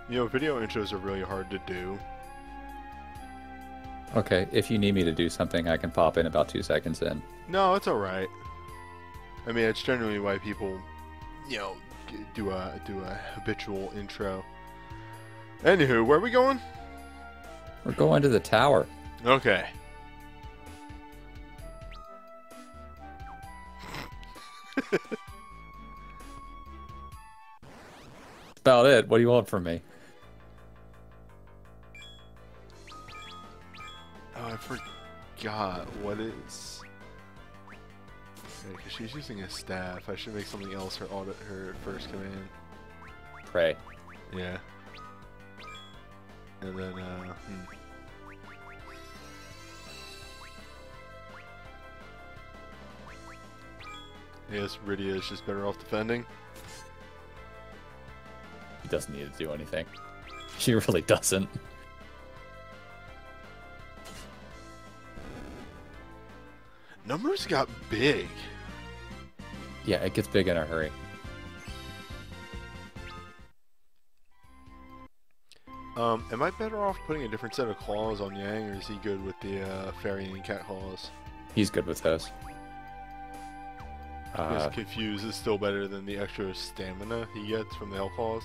You know, video intros are really hard to do. Okay, if you need me to do something, I can pop in about 2 seconds in. No, it's alright. I mean, it's generally why people, you know, do a habitual intro. Anywho, where are we going? We're going to the tower. Okay. That's about it. What do you want from me? Oh, I forgot what is. Because she's using a staff. I should make something else her first command. Pray. Yeah. And then, Yes, Rydia is just better off defending. He doesn't need to do anything. She really doesn't. Numbers got big. Yeah, it gets big in a hurry. Am I better off putting a different set of claws on Yang, or is he good with the fairy and cat claws? He's good with those. Because Confuse is still better than the extra stamina he gets from the Hell Claws.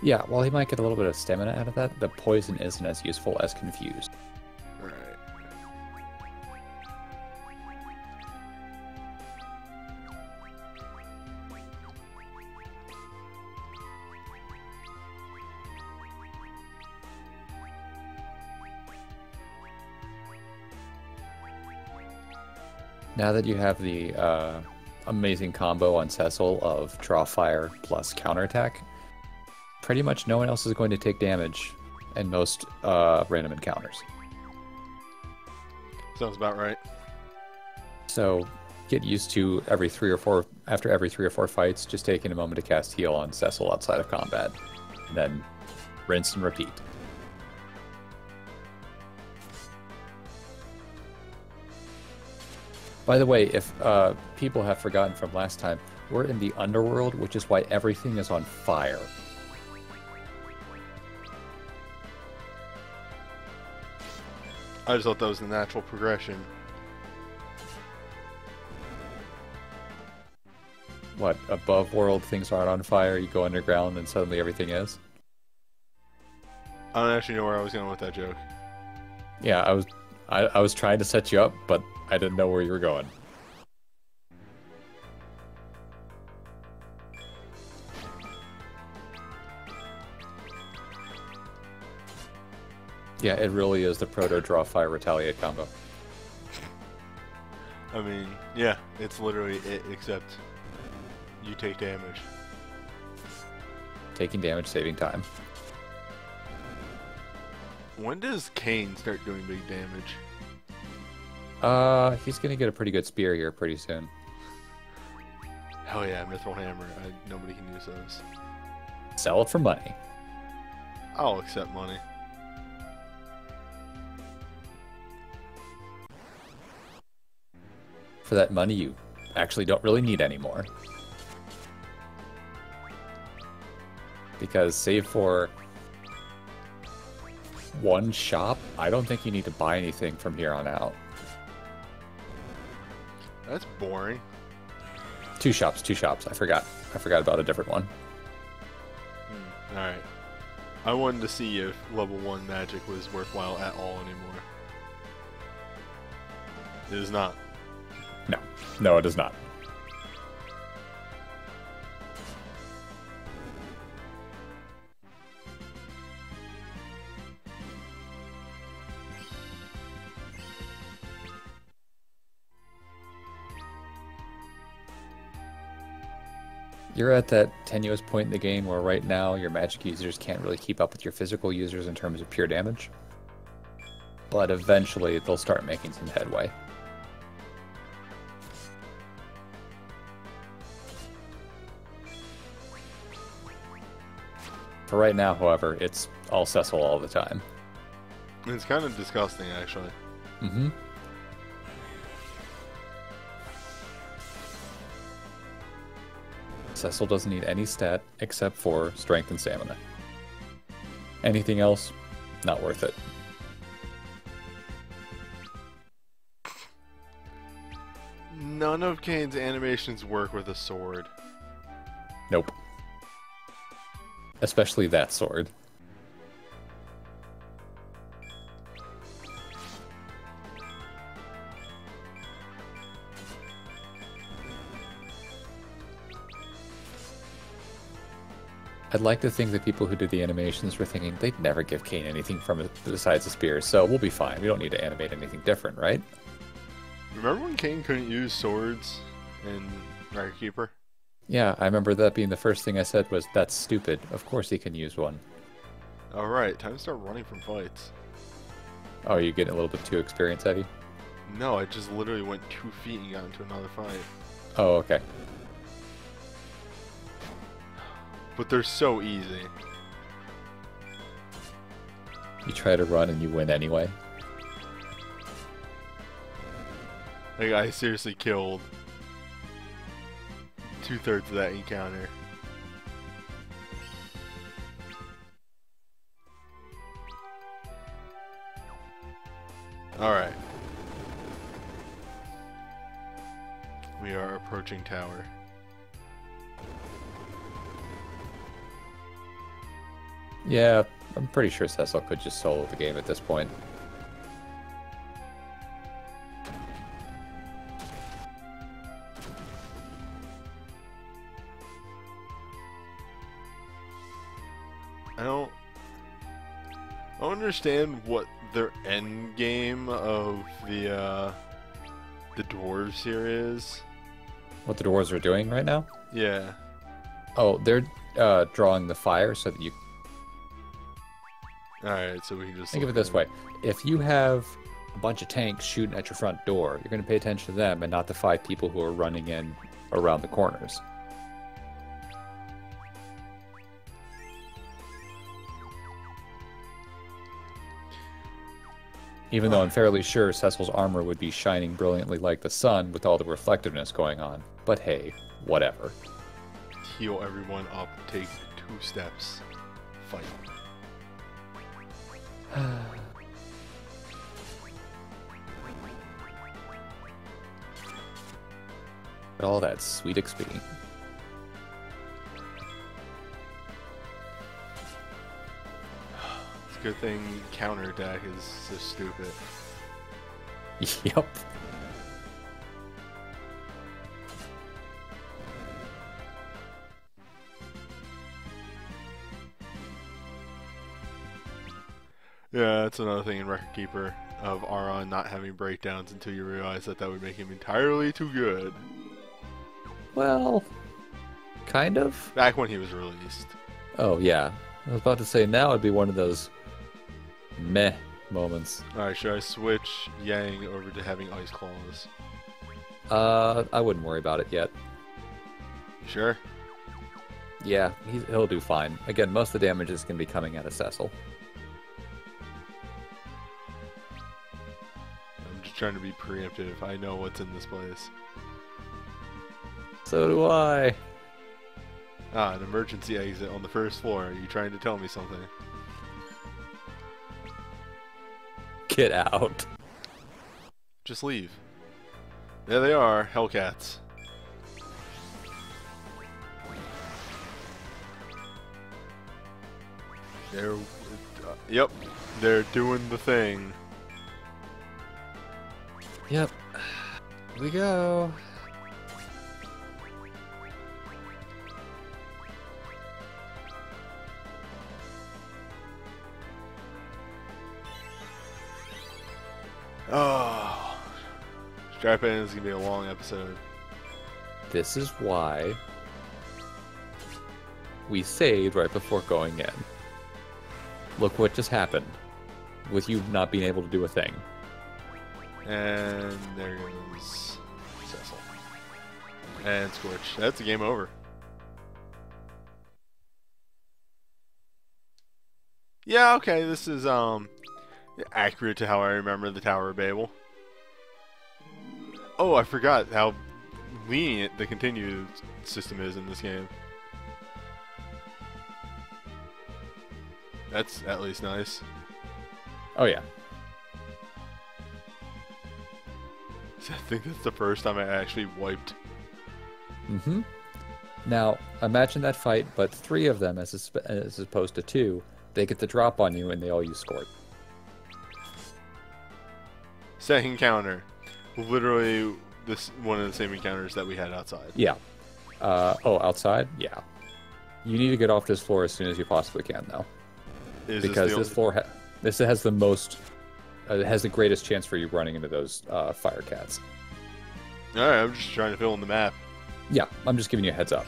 Yeah, while he might get a little bit of stamina out of that, the poison isn't as useful as Confused. Alright. Now that you have the amazing combo on Cecil of draw fire plus counterattack, pretty much no one else is going to take damage in most random encounters. Sounds about right. So get used to after every 3 or 4 fights, just taking a moment to cast heal on Cecil outside of combat. And then rinse and repeat. By the way, if people have forgotten from last time, we're in the underworld, which is why everything is on fire. I just thought that was the natural progression. What, above world things aren't on fire, you go underground, and suddenly everything is? I don't actually know where I was going with that joke. Yeah, I was trying to set you up, but I didn't know where you were going. Yeah, it really is the proto draw fire retaliate combo. I mean, yeah, it's literally it, except you take damage. Taking damage, saving time. When does Kane start doing big damage? He's gonna get a pretty good spear here pretty soon. Hell yeah, Mithril Hammer. Nobody can use those. Sell it for money. I'll accept money. For that money you actually don't really need anymore. Because save for one shop, I don't think you need to buy anything from here on out. That's boring. 2 shops. I forgot about a different one. Alright. I wanted to see if level 1 magic was worthwhile at all anymore. It is not. No, it is not. You're at that tenuous point in the game where right now your magic users can't really keep up with your physical users in terms of pure damage. But eventually they'll start making some headway. For right now, however, it's all Cecil all the time. It's kind of disgusting, actually. Mm-hmm. Cecil doesn't need any stat except for strength and stamina. Anything else, not worth it. None of Kane's animations work with a sword. Nope. Especially that sword. I'd like to think that people who did the animations were thinking they'd never give Kane anything from it besides a spear, so we'll be fine. We don't need to animate anything different, right? Remember when Kane couldn't use swords in Record Keeper? Yeah, I remember that being the first thing I said was, that's stupid. Of course he can use one. Alright, time to start running from fights. Oh, you're getting a little bit too experience heavy? No, I just literally went 2 feet and got into another fight. Oh, okay. But they're so easy. You try to run and you win anyway. Like, I seriously killed 2/3 of that encounter. Alright. We are approaching tower. Yeah, I'm pretty sure Cecil could just solo the game at this point. I don't understand what their end game of the dwarves here is. What the dwarves are doing right now? Yeah. Oh, they're drawing the fire so that you... Alright, so we can just... Think of it this way. If you have a bunch of tanks shooting at your front door, you're going to pay attention to them and not the 5 people who are running in around the corners. Even though I'm fairly sure Cecil's armor would be shining brilliantly like the sun with all the reflectiveness going on. But hey, whatever. Heal everyone up, take 2 steps, fight. All that sweet XP. It's a good thing counter attack is so stupid. Yep. Yeah, that's another thing in Record Keeper of Aron not having breakdowns until you realize that that would make him entirely too good. Well, kind of. Back when he was released. Oh, yeah. I was about to say, now it'd be one of those meh moments. Alright, should I switch Yang over to having Ice Claws? I wouldn't worry about it yet. You sure? Yeah, he'll do fine. Again, most of the damage is going to be coming out of Cecil. I'm just trying to be preemptive. I know what's in this place. So do I. Ah, an emergency exit on the first floor. Are you trying to tell me something? Get out. Just leave. There they are, Hellcats. They're... yep, they're doing the thing. Yep. Here we go. Oh, strap in. This is gonna be a long episode. This is why we saved right before going in. Look what just happened with you not being able to do a thing. And there goes Cecil. And Scorch. That's a game over. Yeah, okay, this is accurate to how I remember the Tower of Babel. Oh, I forgot how lenient the continued system is in this game. That's at least nice. Oh yeah. I think that's the first time I actually wiped. Mm-hmm. Now, imagine that fight, but 3 of them as opposed to 2. They get the drop on you, and they all use Scorch. Second encounter. Literally, this one of the same encounters that we had outside. Yeah. Oh, outside? Yeah. You need to get off this floor as soon as you possibly can, though. Because this floor this has the most... it has the greatest chance for you running into those fire cats. Alright, I'm just trying to fill in the map. Yeah, I'm just giving you a heads up.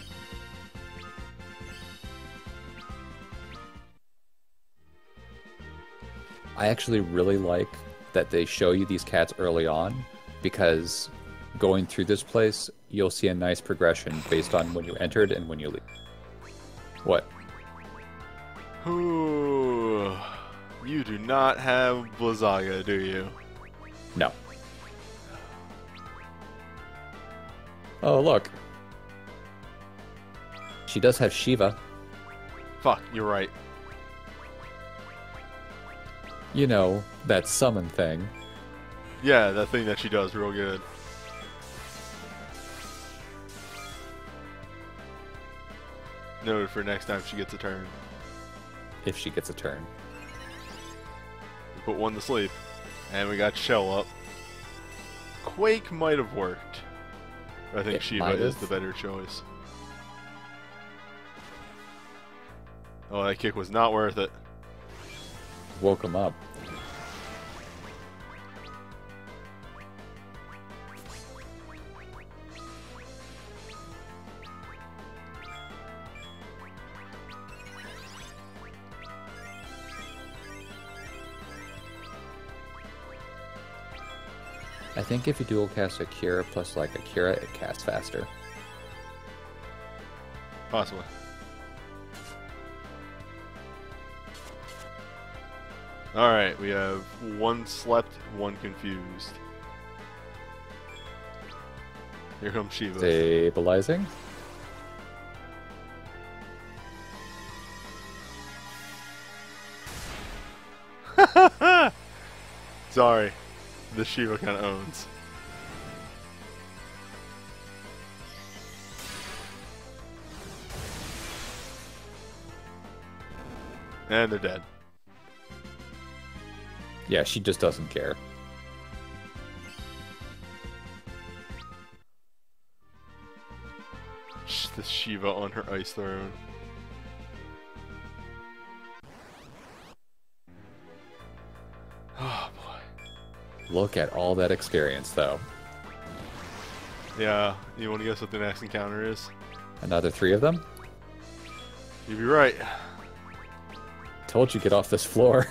I actually really like that they show you these cats early on, because going through this place, you'll see a nice progression based on when you entered and when you leave. What? Ooh, you do not have Blizzaga, do you? No. Oh, look. She does have Shiva. Fuck, you're right. You know, that summon thing. Yeah, that thing that she does real good. Noted for next time she gets a turn. If she gets a turn. We put one to sleep. And we got Shell up. Quake might have worked. But I think Shiva is the better choice. Oh, that kick was not worth it. Woke him up. I think if you dual cast a Cure plus like a Cura, it casts faster. Possibly. Alright, we have one slept, one confused. Here comes Shiva. Stabilizing. Sorry. The Shiva kind of owns. And they're dead. Yeah, she just doesn't care. The Shiva on her ice throne. Oh boy. Look at all that experience, though. Yeah, you want to guess what the next encounter is? Another 3 of them? You'd be right. Told you get off this floor.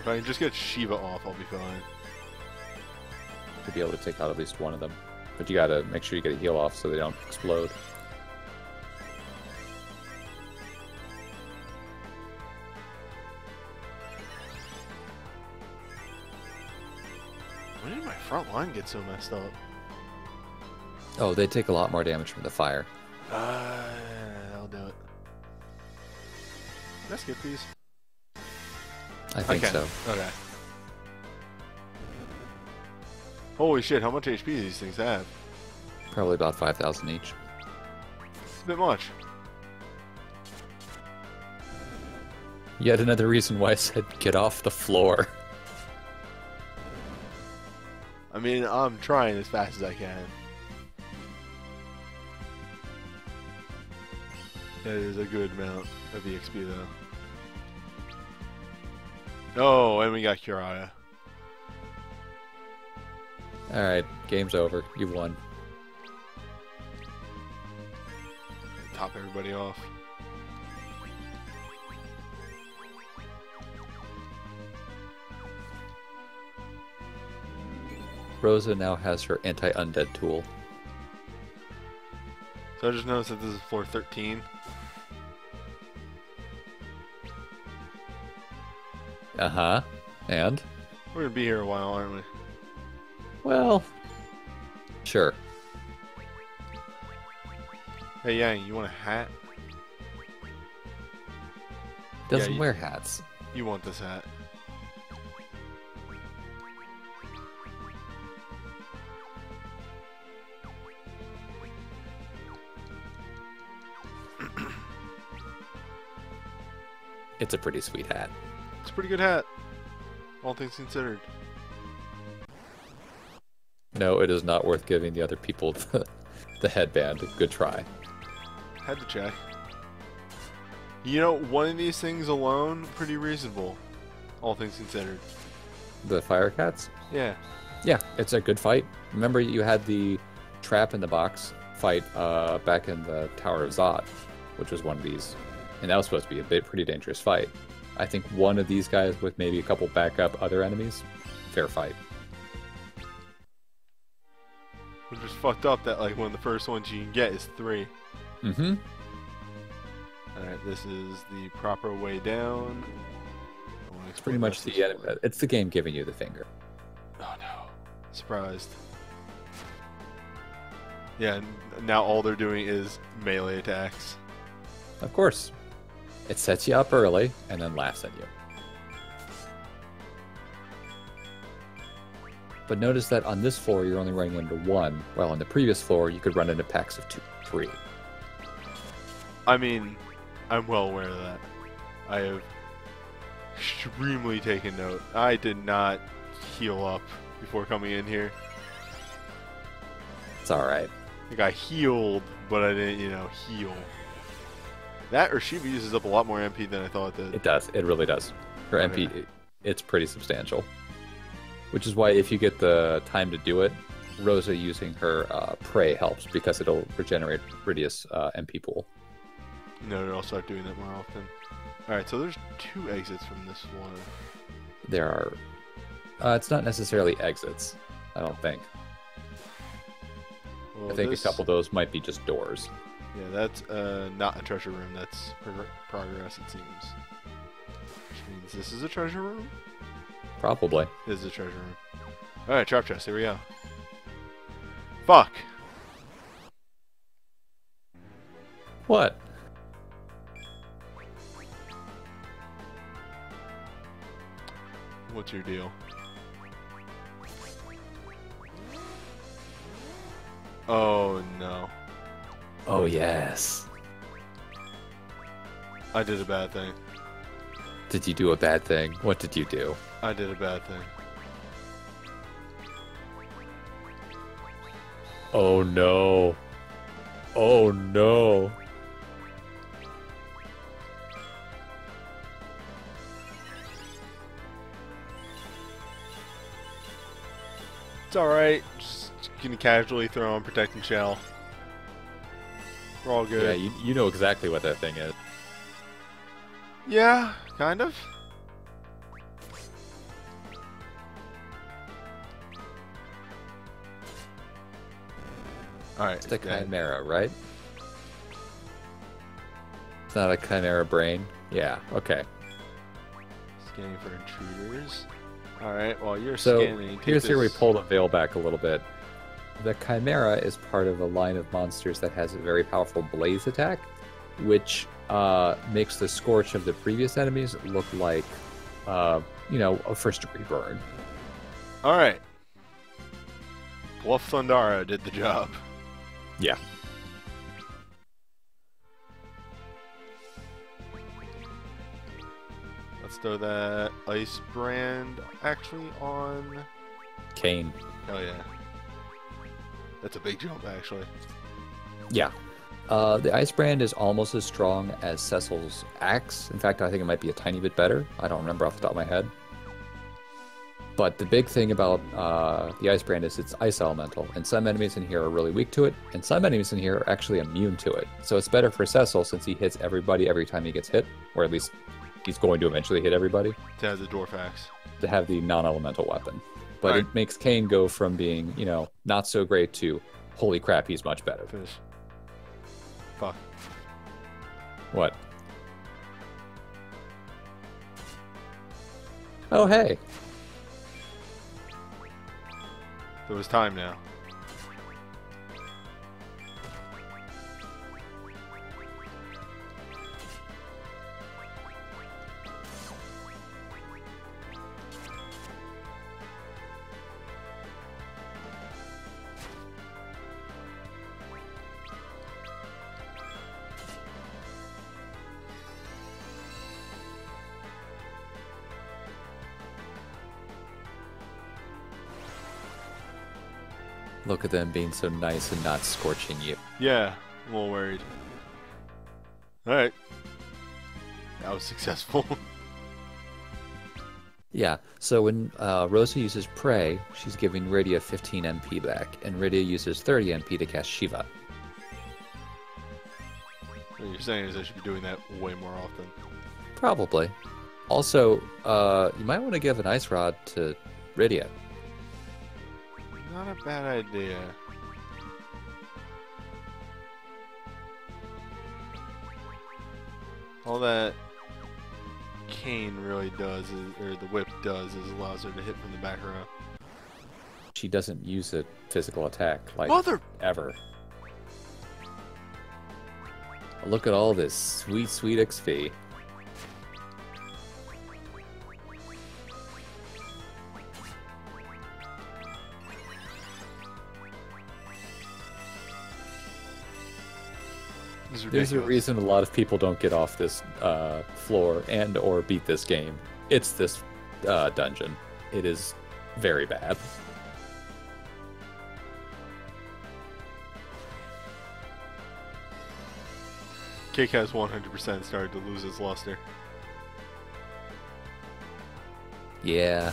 If I can just get Shiva off, I'll be fine. To be able to take out at least one of them. But you gotta make sure you get a heal off so they don't explode. When did my front line get so messed up? Oh, they take a lot more damage from the fire. I'll do it. Can I skip these? I think so. Okay. Holy shit, how much HP do these things have? Probably about 5,000 each. It's a bit much. Yet another reason why I said get off the floor. I mean, I'm trying as fast as I can. That is a good amount of EXP though. Oh, and we got Kuraya. Alright, game's over. You won. Top everybody off. Rosa now has her anti-undead tool. So I just noticed that this is floor 13. Uh-huh. And? We're gonna be here a while, aren't we? Well, sure. Hey, Yang, you want a hat? Doesn't Yeah, wear hats. You want this hat. It's a pretty sweet hat. It's a pretty good hat, all things considered. No, it is not worth giving the other people the headband. Good try. Had to check. You know, one of these things alone, pretty reasonable, all things considered. The fire cats? Yeah. Yeah, it's a good fight. Remember, you had the trap in the box fight back in the Tower of Zod, which was one of these, and that was supposed to be a pretty dangerous fight. I think one of these guys with maybe a couple backup other enemies, fair fight. Which is fucked up that like one of the first ones you can get is 3. Mm-hmm. Alright, this is the proper way down. It's pretty much the enemy. It's the game giving you the finger. Oh no. Surprised. Yeah, now all they're doing is melee attacks. Of course. It sets you up early and then laughs at you. But notice that on this floor you're only running into 1, while on the previous floor you could run into packs of 2, 3. I mean, I'm well aware of that. I have extremely taken note. I did not heal up before coming in here. It's alright. Like I healed, but I didn't, heal. That or Shiva uses up a lot more MP than I thought it did. It does. It really does. Her MP, it's pretty substantial. Which is why if you get the time to do it, Rosa using her Prey helps because it'll regenerate Ridius MP pool. No, I'll start doing that more often. Alright, so there's 2 exits from this one. There are... it's not necessarily exits, I don't think. Well, I think a couple of those might be just doors. Yeah, that's not a treasure room, that's progress, it seems. Which means this is a treasure room? Probably. This is a treasure room. Alright, trap chest, here we go. Fuck! What? What's your deal? Oh no. Oh yes. I did a bad thing. Did you do a bad thing? What did you do? I did a bad thing. Oh no. Oh no. It's alright. Just gonna casually throw on Protecting Shell. We're all good. Yeah, you know exactly what that thing is. Yeah, kind of. Alright. It's the Chimera, right? It's not a Chimera brain? Yeah, okay. Scanning for intruders. Alright, while you're So, scanning... here's where we pull the veil back a little bit. The Chimera is part of a line of monsters that has a very powerful blaze attack, which makes the scorch of the previous enemies look like, a first-degree burn. Alright. Bluff Thundara did the job. Yeah. Let's throw that ice brand actually on... Kane. Oh yeah. That's a big jump actually. Yeah. The Ice Brand is almost as strong as Cecil's axe. In fact, I think it might be a tiny bit better. I don't remember off the top of my head. But the big thing about the Ice Brand is it's ice elemental, and some enemies in here are really weak to it, and some enemies in here are actually immune to it. So it's better for Cecil since he hits everybody every time he gets hit, or at least he's going to eventually hit everybody. To have the dwarf axe. To have the non-elemental weapon. But Right. it makes Kane go from being, not so great to, holy crap, he's much better. Finish. Fuck. What? Oh, hey. It was time now. Look at them being so nice and not scorching you. Yeah, I'm a little worried. Alright. That was successful. Yeah, so when Rosa uses Prey, she's giving Rydia 15 MP back, and Rydia uses 30 MP to cast Shiva. What you're saying is I should be doing that way more often. Probably. Also, you might want to give an Ice Rod to Rydia. Not a bad idea. All that cane really does, or the whip does, is allows her to hit from the back row. She doesn't use a physical attack, like, ever. Look at all this sweet, sweet XP. There's a reason a lot of people don't get off this floor and or beat this game. It's this dungeon. It is very bad. Kick has 100% started to lose its luster. Yeah.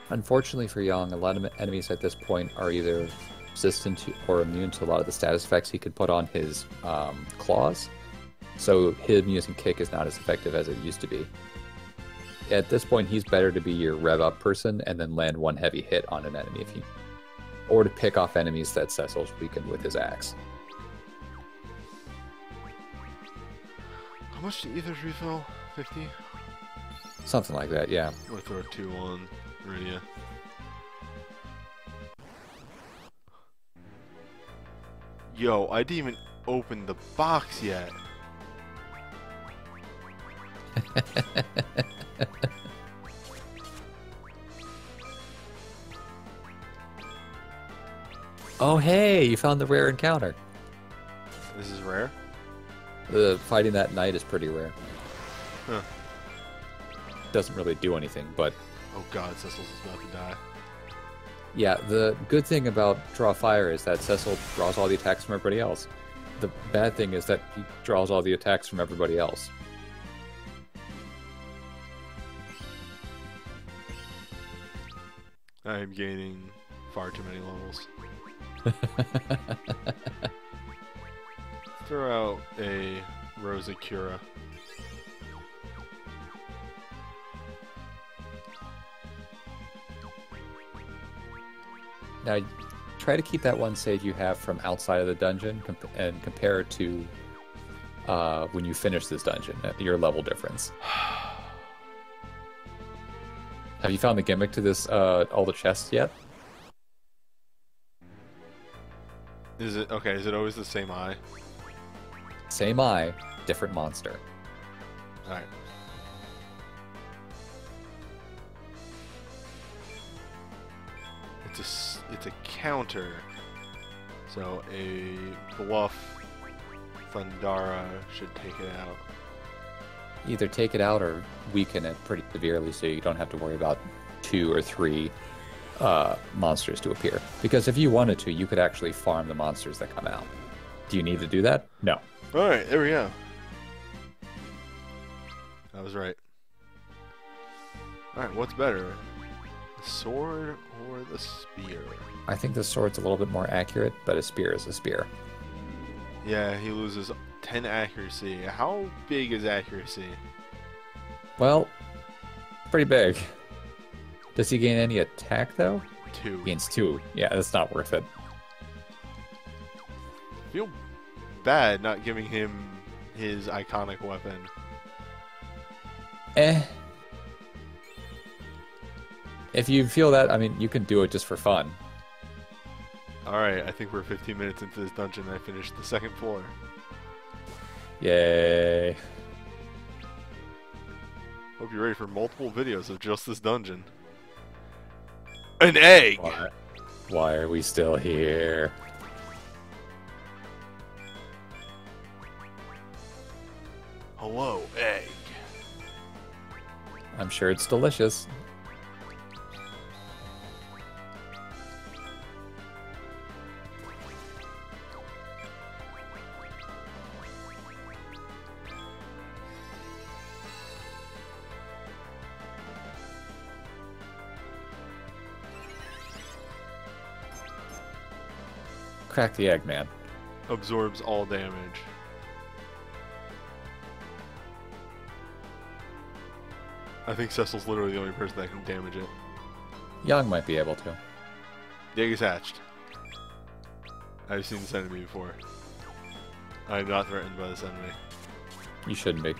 Unfortunately for Yang, a lot of enemies at this point are either resistant to or immune to a lot of the status effects he could put on his claws. So him using Kick is not as effective as it used to be. At this point, he's better to be your rev up person and then land one heavy hit on an enemy, or to pick off enemies that Cecil's weakened with his axe. How much do ethers refill? 50? Something like that, yeah. I'm gonna throw 2 on Rydia. Yo, I didn't even open the box yet. Oh hey, you found the rare encounter. This is rare? The fighting that knight is pretty rare. Huh. Doesn't really do anything, but... Oh god, Cecil's about to die. Yeah, the good thing about Draw Fire is that Cecil draws all the attacks from everybody else. The bad thing is that he draws all the attacks from everybody else. I am gaining far too many levels. Throw out a Rosa Cura. Now, try to keep that one save you have from outside of the dungeon and compare it to when you finish this dungeon, your level difference. Have you found the gimmick to this, all the chests yet? Is it, okay, is it always the same eye? Same eye, different monster. Alright. It's a counter. So a bluff Thundara should take it out. Either take it out or weaken it pretty severely so you don't have to worry about 2 or 3 monsters to appear. Because if you wanted to, you could actually farm the monsters that come out. Do you need to do that? No. Alright, there we go. I was right. Alright, what's better? The sword or the spear? I think the sword's a little bit more accurate, but a spear is a spear. Yeah, he loses 10 accuracy. How big is accuracy? Well, pretty big. Does he gain any attack, though? 2. He gains 2. Yeah, that's not worth it. I feel bad not giving him his iconic weapon. Eh. If you feel that, I mean, you can do it just for fun. Alright, I think we're 15 minutes into this dungeon and I finished the second floor. Yay. Hope you're ready for multiple videos of just this dungeon. An egg! Why are we still here? Hello, egg. I'm sure it's delicious. Crack the egg, man. Absorbs all damage. I think Cecil's literally the only person that can damage it. Young might be able to. The egg is hatched. I've seen this enemy before. I am not threatened by this enemy. You shouldn't be.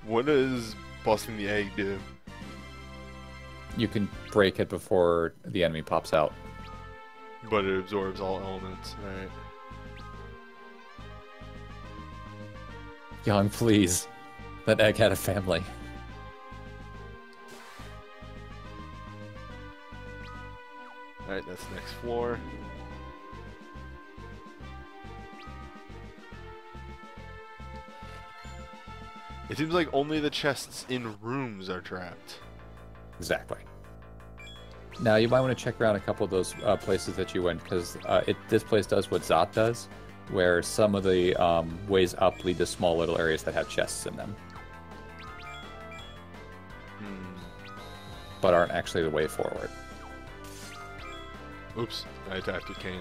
What does busting the egg do? You can break it before the enemy pops out. But it absorbs all elements, right? Young, please. That egg had a family. Alright, that's the next floor. It seems like only the chests in rooms are trapped. Exactly. Now, you might want to check around a couple of those places that you went, because this place does what Zot does, where some of the ways up lead to small little areas that have chests in them. But aren't actually the way forward. Oops, I attacked with Kane.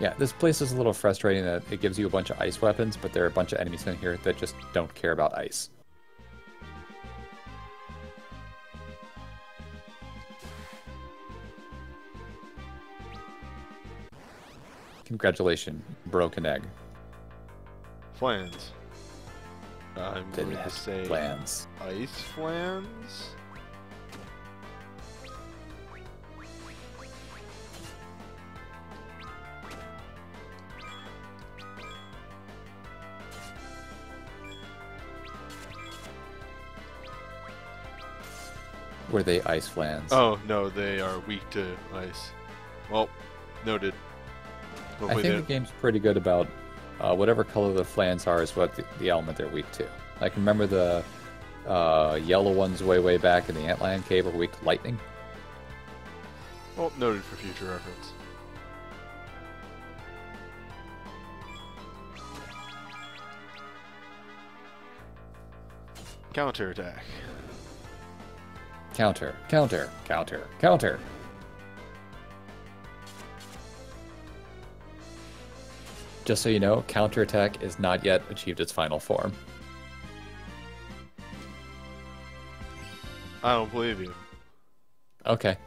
Yeah, this place is a little frustrating that it gives you a bunch of ice weapons, but there are a bunch of enemies in here that just don't care about ice. Congratulations, broken egg. Flans. I'm going to say flans. Ice flans? Were they ice flans? Oh, no, they are weak to ice. Well, noted. I think the game's pretty good about whatever color the flans are is what the element they're weak to. Like, remember the yellow ones way back in the Antlion Cave are weak to lightning? Well, noted for future reference. Counterattack. Counter, counter, counter, counter. Just so you know, counterattack is not yet achieved its final form. I don't believe you. Okay.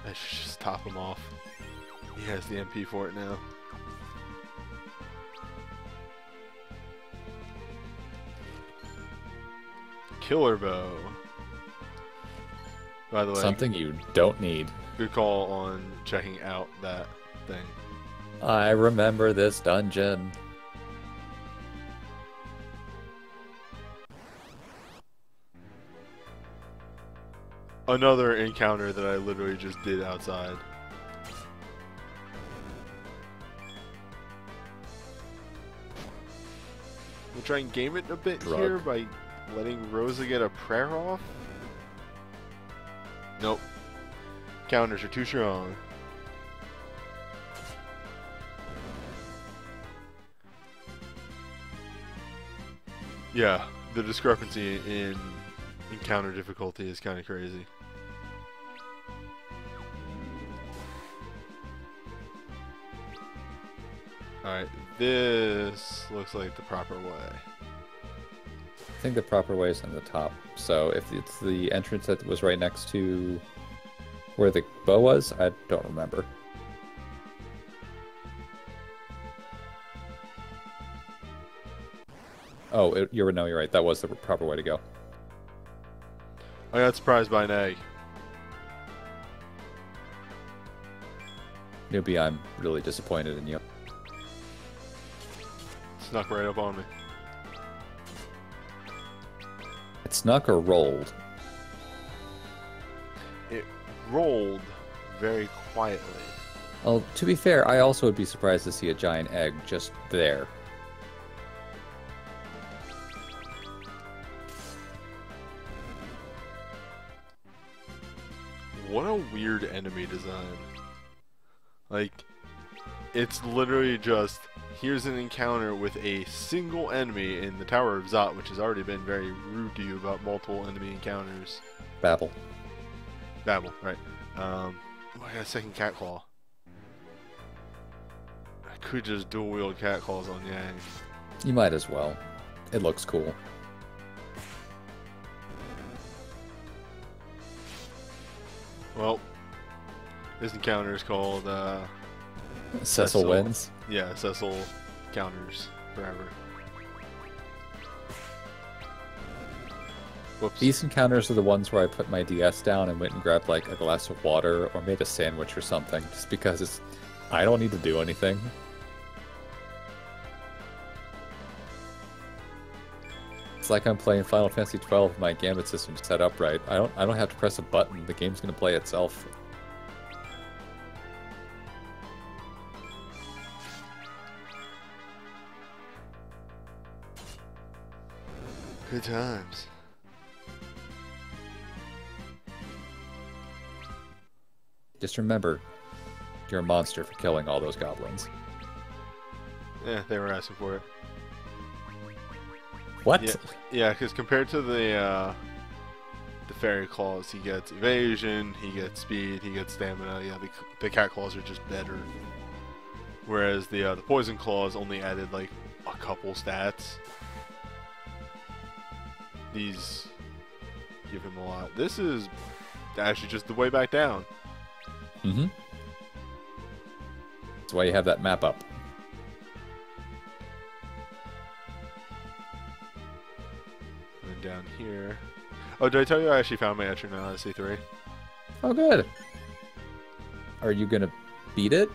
I should just top him off. He has the MP for it now. Killer bow. By the way, Something you don't need. good call on checking out that thing. I remember this dungeon. Another encounter that I literally just did outside. We'll try and game it a bit here by letting Rosa get a prayer off. Nope. Counters are too strong. Yeah, the discrepancy in encounter difficulty is kind of crazy. Alright, this looks like the proper way. I think the proper way is on the top. So if it's the entrance that was right next to Where the bow was? I don't remember. Oh, you're right. That was the proper way to go. I got surprised by an egg. Newbie, I'm really disappointed in you. Snuck right up on me. It snuck or rolled? It rolled very quietly. Well, to be fair, I also would be surprised to see a giant egg just there. What a weird enemy design. Like, it's literally just, here's an encounter with a single enemy in the Tower of Zot, which has already been very rude to you about multiple enemy encounters. Babble. Babble, right. Oh, I got a second cat claw. I could just dual wield cat claws on Yang. You might as well. It looks cool. Well, this encounter is called, Cecil wins? Yeah, Cecil counters forever. Whoops. These encounters are the ones where I put my DS down and went and grabbed like a glass of water or made a sandwich or something, just because I don't need to do anything. It's like I'm playing Final Fantasy XII. My gambit system's set up right. I don't have to press a button. The game's gonna play itself. Good times. Just remember, you're a monster for killing all those goblins. Yeah, they were asking for it. What? Yeah, because compared to the fairy claws, he gets evasion, he gets speed, he gets stamina. Yeah, the cat claws are just better. Whereas the poison claws only added like a couple stats. These give him a lot. This is actually just the way back down. Mm-hmm. That's why you have that map up. And down here. Oh, did I tell you I actually found my Etcher in Odyssey 3? Oh, good. Are you gonna beat it?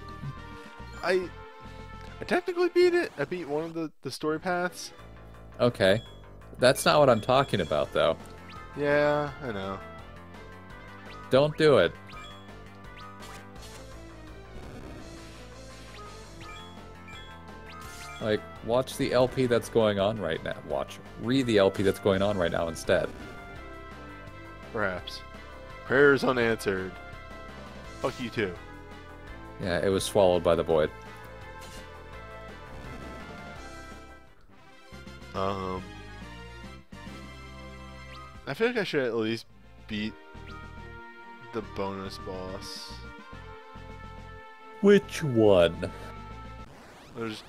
I technically beat it. I beat one of the story paths. Okay. That's not what I'm talking about, though. Yeah, I know. Don't do it. Like, watch the LP that's going on right now. Read the LP that's going on right now instead. Perhaps. Prayers unanswered. Fuck you too. Yeah, it was swallowed by the void. I feel like I should at least beat the bonus boss. Which one? There's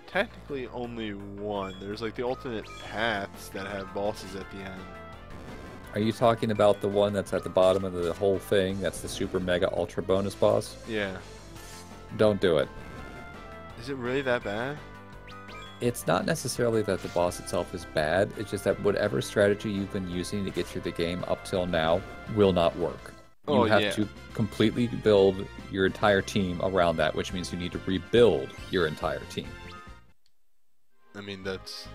technically only one. There's like the alternate paths that have bosses at the end. Are you talking about the one that's at the bottom of the whole thing? That's the super mega ultra bonus boss? Yeah. Don't do it. Is it really that bad? It's not necessarily that the boss itself is bad, it's just that whatever strategy you've been using to get through the game up till now will not work. You have to completely build your entire team around that, which means you need to rebuild your entire team. I mean, that's...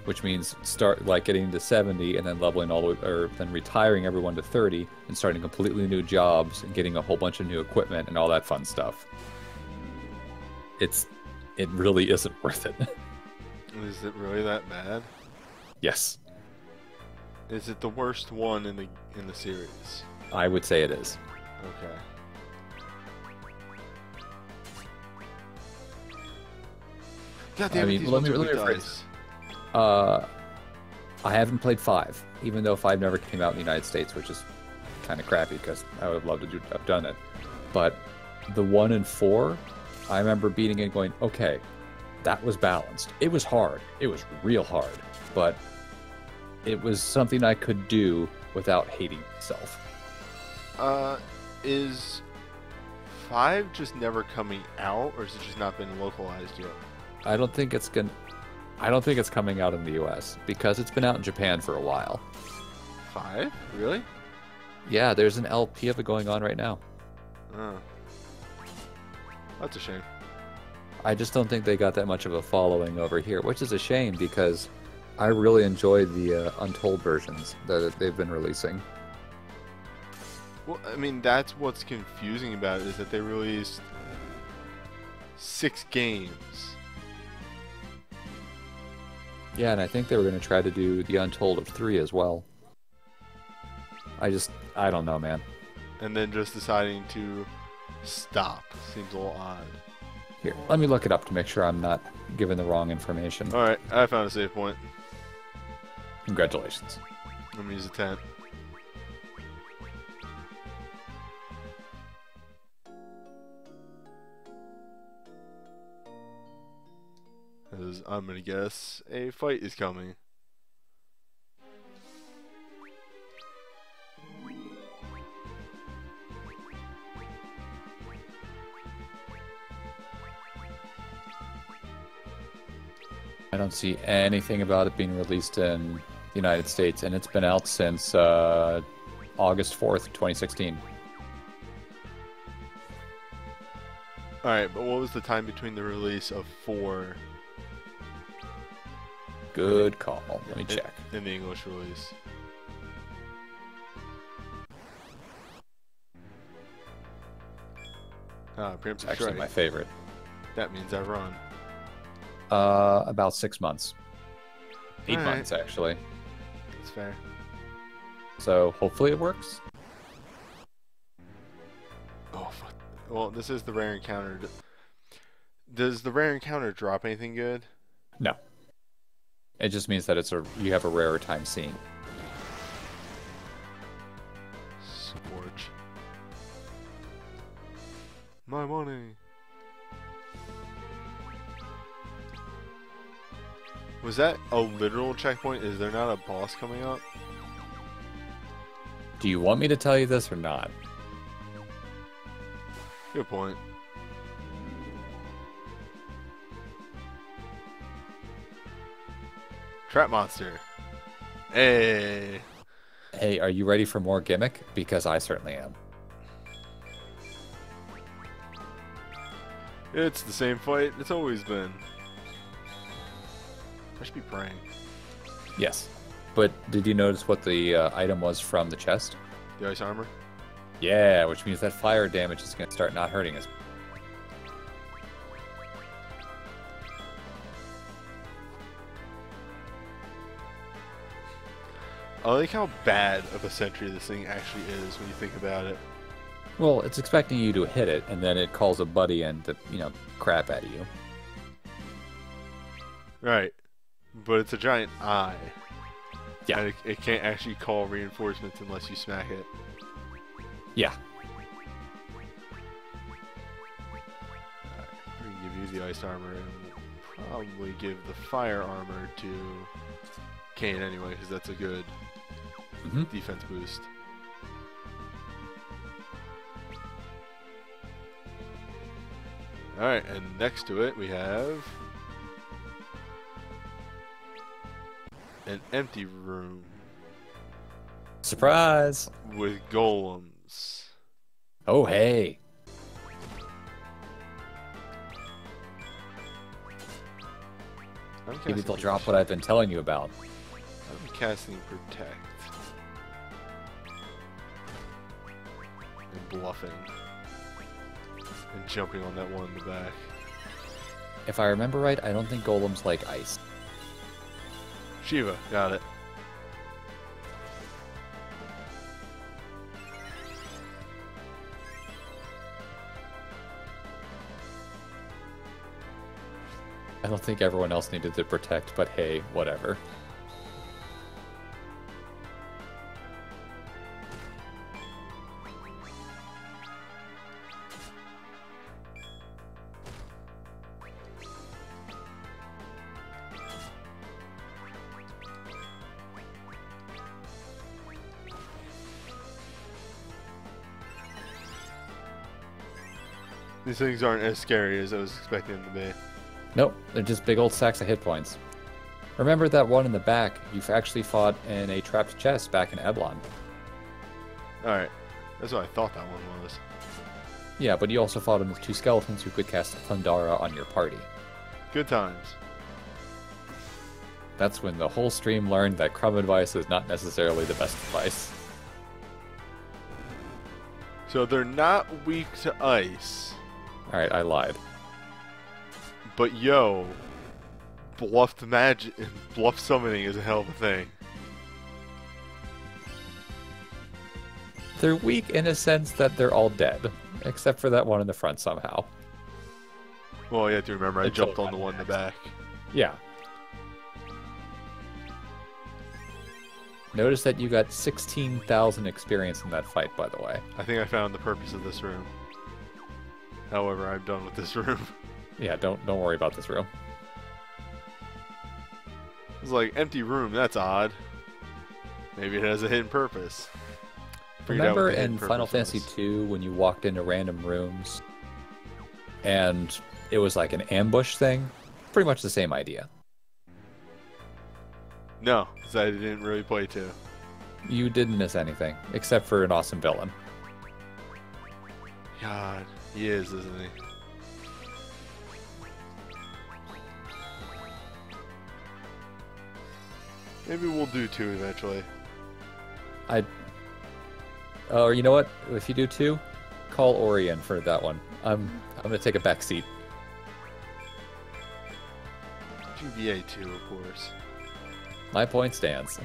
Which means start like getting to 70 and then leveling all the way, or then retiring everyone to 30 and starting completely new jobs and getting a whole bunch of new equipment and all that fun stuff. It really isn't worth it. Is it really that bad? Yes. Is it the worst one in the series? I would say it is. Okay. God damn it, these ones are with dice. I haven't played 5, even though 5 never came out in the United States, which is kind of crappy because I would have loved to have done it. But the 1 and 4, I remember beating it and going, okay, that was balanced. It was hard. It was real hard. But it was something I could do without hating myself. Is 5 just never coming out, or has it just not been localized yet? I don't think it's coming out in the US because it's been out in Japan for a while. 5? Really? Yeah, there's an LP of it going on right now. Oh. That's a shame. I just don't think they got that much of a following over here, which is a shame because I really enjoy the Untold versions that they've been releasing. Well, I mean, that's what's confusing about it, is that they released 6 games. Yeah, and I think they were going to try to do the Untold of 3 as well. I don't know, man. And then just deciding to stop seems a little odd. Here, let me look it up to make sure I'm not giving the wrong information. Alright, I found a save point. Congratulations. Let me use a tent. Because I'm gonna guess a fight is coming. I don't see anything about it being released in the United States, and it's been out since August 4th, 2016. Alright, but what was the time between the release of 4 Good call. Let me check. in the English release? Preemptive It's actually strike. my favorite. That means I run. About 6 months. 8 Alright. months, actually. That's fair. So hopefully it works. Oh, fuck. Well, this is the rare encounter. Does the rare encounter drop anything good? No. It just means that you have a rarer time seeing. Scorch. My money. Was that a literal checkpoint? Is there not a boss coming up? Do you want me to tell you this or not? Good point. Trap monster. Hey. Hey, are you ready for more gimmick? Because I certainly am. It's the same fight it's always been. I should be praying. Yes. But did you notice what the item was from the chest? The ice armor? Yeah, which means that fire damage is going to start not hurting us. I like how bad of a sentry this thing actually is when you think about it. Well, it's expecting you to hit it, and then it calls a buddy in to, crap out of you. Right. But it's a giant eye. Yeah. And it can't actually call reinforcements unless you smack it. Yeah. We can give you the ice armor, and we'll probably give the fire armor to Kane anyway, because that's a good defense boost. Alright, and next to it we have an empty room Surprise! with golems. Oh, hey. Maybe they'll drop what I've been telling you about. I'm casting Protect. And bluffing. And jumping on that one in the back. If I remember right, I don't think golems like ice. Shiva, got it. I don't think everyone else needed to protect, but hey, whatever. These things aren't as scary as I was expecting them to be. Nope, they're just big old sacks of hit points. Remember that one in the back? You've actually fought in a trapped chest back in Eblon. Alright. That's what I thought that one was. Yeah, but you also fought him with 2 skeletons who could cast Thundara on your party. Good times. That's when the whole stream learned that crumb advice is not necessarily the best advice. So they're not weak to ice. Alright, I lied. But yo, bluffed magic, bluff summoning is a hell of a thing. They're weak in a sense that they're all dead, except for that one in the front somehow. Well, you have to remember I jumped on the one in the back. Yeah. Notice that you got 16,000 experience in that fight, by the way. I think I found the purpose of this room. However, I'm done with this room. Yeah, don't worry about this room. It's like, empty room, that's odd. Maybe it has a hidden purpose. Remember in Final Fantasy II when you walked into random rooms and it was like an ambush thing? Pretty much the same idea. No, because I didn't really play 2. You didn't miss anything, except for an awesome villain. God, he is, isn't he? Maybe we'll do 2 eventually. Or you know what? If you do 2, call Orion for that one. I'm gonna take a back seat. GBA 2, of course. My point stands.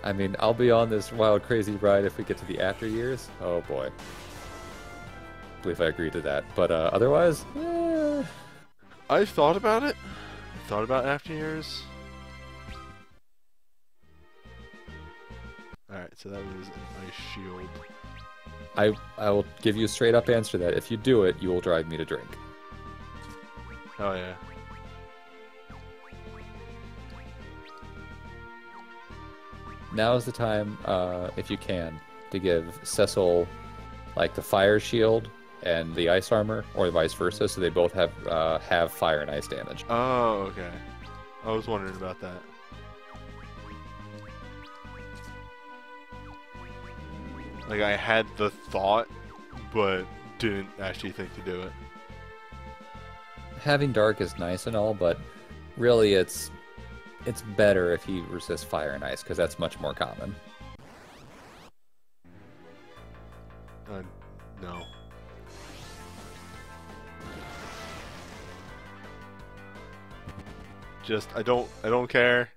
I mean, I'll be on this wild, crazy ride if we get to the after years. Oh boy. I believe I agree to that. But otherwise, I've thought about it. Thought about after years. Alright, so that was an ice shield. I will give you a straight up answer to that. If you do it, you will drive me to drink. Oh yeah. Now is the time, if you can, to give Cecil like the fire shield and the ice armor, or vice versa, so they both have fire and ice damage. Oh, okay. I was wondering about that. Like, I had the thought, but didn't actually think to do it. Having dark is nice and all, but really it's better if he resists fire and ice, because that's much more common. No. Just, I don't care.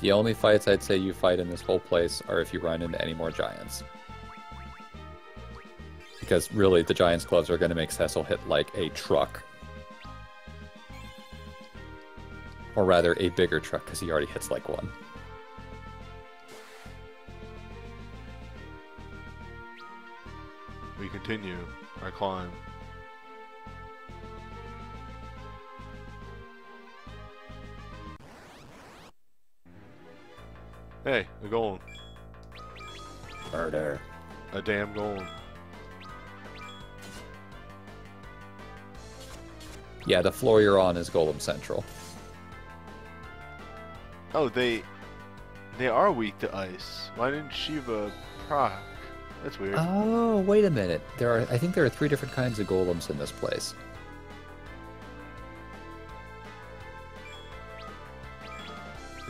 The only fights I'd say you fight in this whole place are if you run into any more giants. Because really, the giant's gloves are going to make Cecil hit like a truck. Or rather, a bigger truck, because he already hits like one. We continue our climb. Hey, a golem. Murder. A damn golem. Yeah, the floor you're on is Golem Central. Oh, they are weak to ice. Why didn't Shiva proc? That's weird. Oh, wait a minute. I think there are 3 different kinds of golems in this place.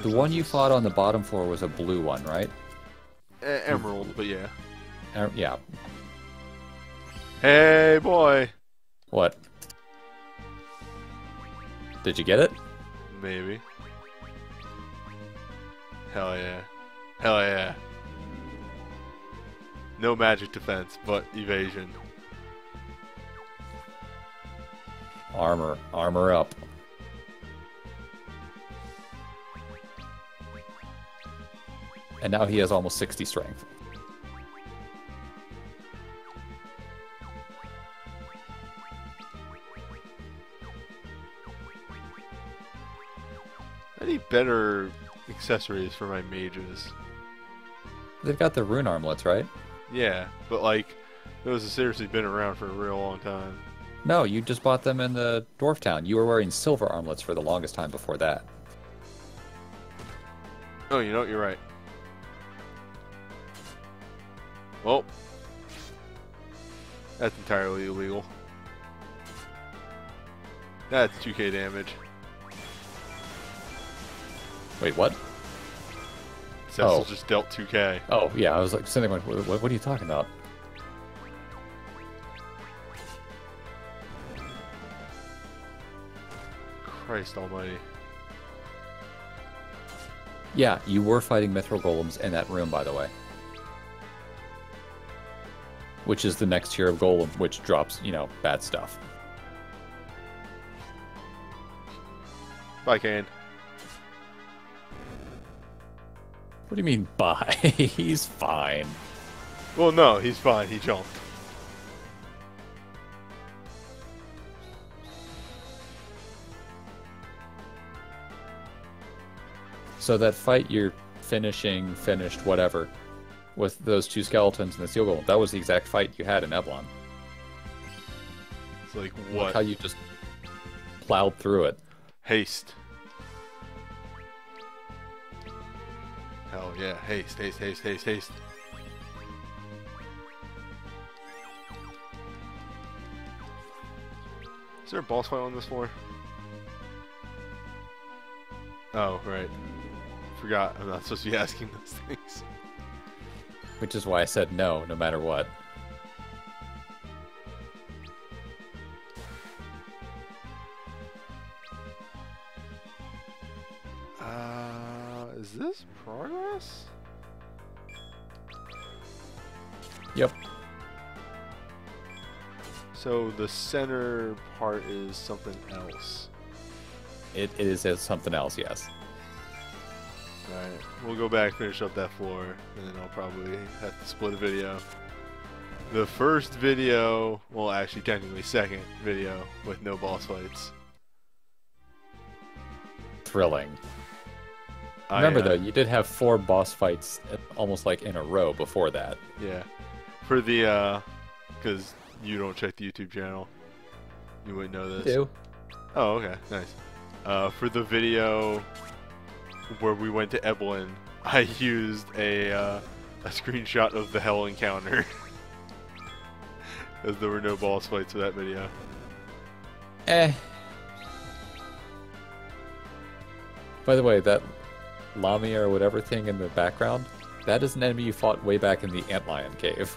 The one you fought on the bottom floor was a blue one, right? Emerald, but yeah. Yeah. Hey, boy. What? Did you get it? Maybe. Hell yeah. Hell yeah. No magic defense, but evasion. Armor. Armor up. And now he has almost 60 strength. I need better accessories for my mages. They've got the rune armlets, right? Yeah, but like, those have seriously been around for a real long time. No, you just bought them in the Dwarf Town. You were wearing silver armlets for the longest time before that. Oh, you know what? You're right. Well, that's entirely illegal. That's 2k damage. Wait, what? Cecil just dealt 2k. Oh, yeah, I was like sitting there going, what are you talking about? Christ almighty. Yeah, you were fighting mithril golems in that room, by the way. Which is the next tier of golem, which drops, you know, bad stuff. Bye, Kane. What do you mean, bye? He's fine. Well, no, he's fine. He jumped. So that fight you're finished, whatever, with those two skeletons and the steel golem, that was the exact fight you had in Eblon. It's like, what? Look how you just plowed through it. Haste. Hell yeah. Haste, haste, haste, haste, haste. Is there a boss fight on this floor? Oh, right. Forgot. I'm not supposed to be asking those things. Which is why I said no matter what. Is this progress? Yep. So the center part is something else. It is something else, yes. Alright, we'll go back, finish up that floor, and then I'll probably have to split a video. The first video, well actually technically second video, with no boss fights. Thrilling. Remember though, you did have 4 boss fights almost like in a row before that. Yeah. For the, because you don't check the YouTube channel. You wouldn't know this. I do. Oh, okay, nice. For the video where we went to Eblin, I used a screenshot of the Hell encounter. As there were no boss fights for that video. By the way, that Lamia or whatever thing in the background, that is an enemy you fought way back in the Antlion cave.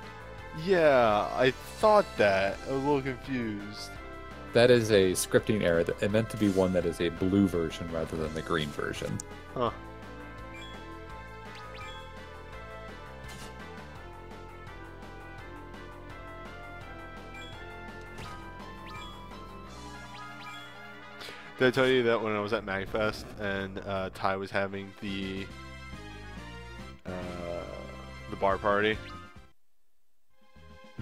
Yeah, I thought that. I was a little confused. That is a scripting error. It meant to be one that is a blue version rather than the green version. Huh. Did I tell you that when I was at MagFest and Ty was having the bar party?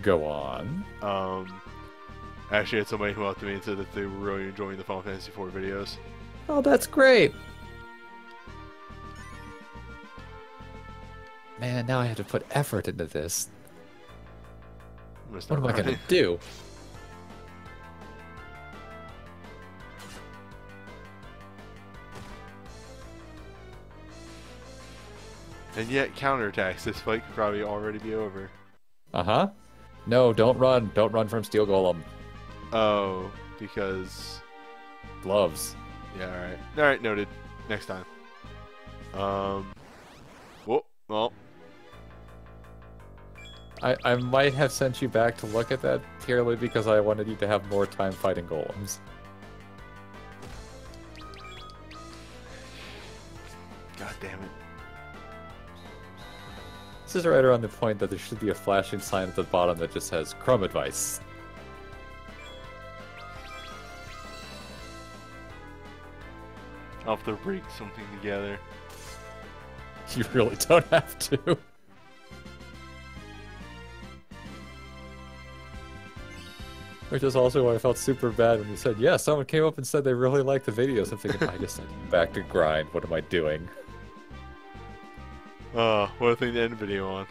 Go on. I actually had somebody come up to me and said that they were really enjoying the Final Fantasy IV videos. Oh, that's great. Man, now I have to put effort into this. What am I going to do? And yet, counterattacks. This fight could probably already be over. Uh-huh. No, don't run. Don't run from Steel Golem. Oh, because... Gloves. Yeah, alright. Alright, noted. Next time. Whoop. Well. I might have sent you back to look at that purely because I wanted you to have more time fighting golems. God damn it. This is right around the point that there should be a flashing sign at the bottom that just says Chrome Advice. I'll have to rig something together. You really don't have to. Which is also why I felt super bad when you said, yeah, someone came up and said they really liked the videos. I'm thinking, I just sent you back to grind. What am I doing? What a thing to end the video on.